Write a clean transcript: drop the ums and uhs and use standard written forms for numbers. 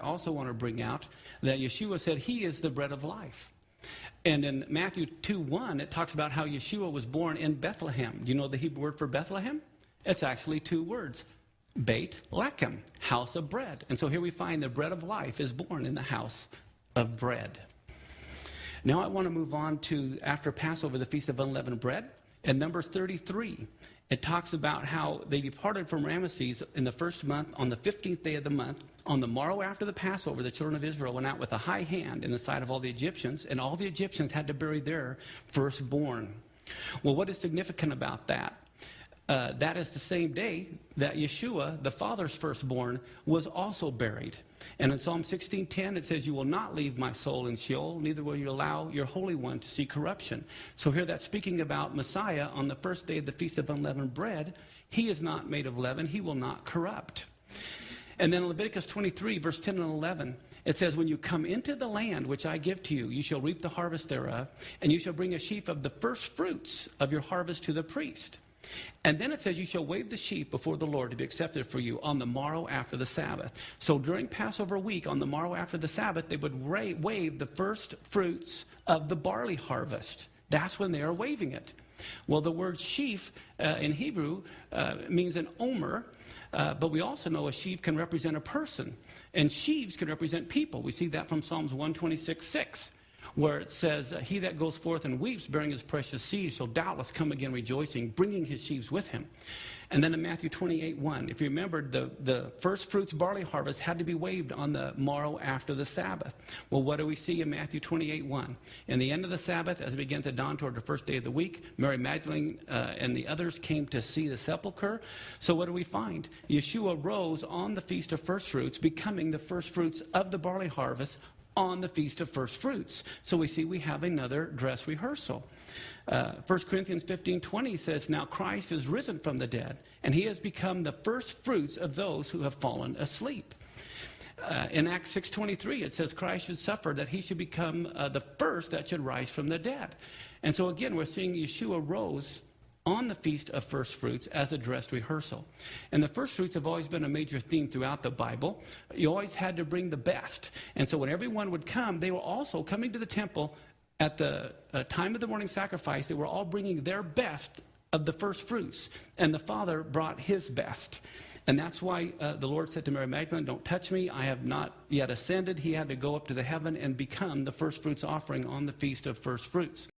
also want to bring out that Yeshua said he is the bread of life. And in Matthew 2:1, it talks about how Yeshua was born in Bethlehem. Do you know the Hebrew word for Bethlehem? It's actually 2 words. Beit Lechem, house of bread. And so here we find the bread of life is born in the house of bread. Now I want to move on to, after Passover, the Feast of Unleavened Bread. In Numbers 33, it talks about how they departed from Ramesses in the first month on the 15th day of the month. On the morrow after the Passover, the children of Israel went out with a high hand in the sight of all the Egyptians, and all the Egyptians had to bury their firstborn. Well, what is significant about that? That is the same day that Yeshua, the Father's firstborn, was also buried. And in Psalm 16:10, it says, "You will not leave my soul in Sheol, neither will you allow your Holy One to see corruption." So here that's speaking about Messiah on the first day of the Feast of Unleavened Bread. He is not made of leaven. He will not corrupt. And then in Leviticus 23, verse 10 and 11, it says, "When you come into the land which I give to you, you shall reap the harvest thereof, and you shall bring a sheaf of the first fruits of your harvest to the priest." And then it says, "You shall wave the sheaf before the Lord to be accepted for you on the morrow after the Sabbath." So during Passover week, on the morrow after the Sabbath, they would wave the first fruits of the barley harvest. That's when they are waving it. Well, the word sheaf in Hebrew means an omer, but we also know a sheaf can represent a person, and sheaves can represent people. We see that from Psalms 126:6. Where it says, "He that goes forth and weeps, bearing his precious seed, shall doubtless come again rejoicing, bringing his sheaves with him." And then in Matthew 28:1, if you remember, the first fruits barley harvest had to be waved on the morrow after the Sabbath. Well, what do we see in Matthew 28:1? In the end of the Sabbath, as it began to dawn toward the first day of the week, Mary Magdalene and the others came to see the sepulchre. So what do we find? Yeshua rose on the Feast of First Fruits, becoming the first fruits of the barley harvest on the Feast of First Fruits. So we see we have another dress rehearsal. 1 Corinthians 15:20 says, "Now Christ is risen from the dead, and he has become the first fruits of those who have fallen asleep." In Acts 6:23, it says Christ should suffer, that he should become the first that should rise from the dead. And so again, we're seeing Yeshua rose on the Feast of First Fruits as a dress rehearsal. And the first fruits have always been a major theme throughout the Bible. You always had to bring the best. And so when everyone would come, they were also coming to the temple at the time of the morning sacrifice. They were all bringing their best of the first fruits. And the Father brought his best. And that's why the Lord said to Mary Magdalene, "Don't touch me. I have not yet ascended." He had to go up to the heaven and become the first fruits offering on the Feast of First Fruits.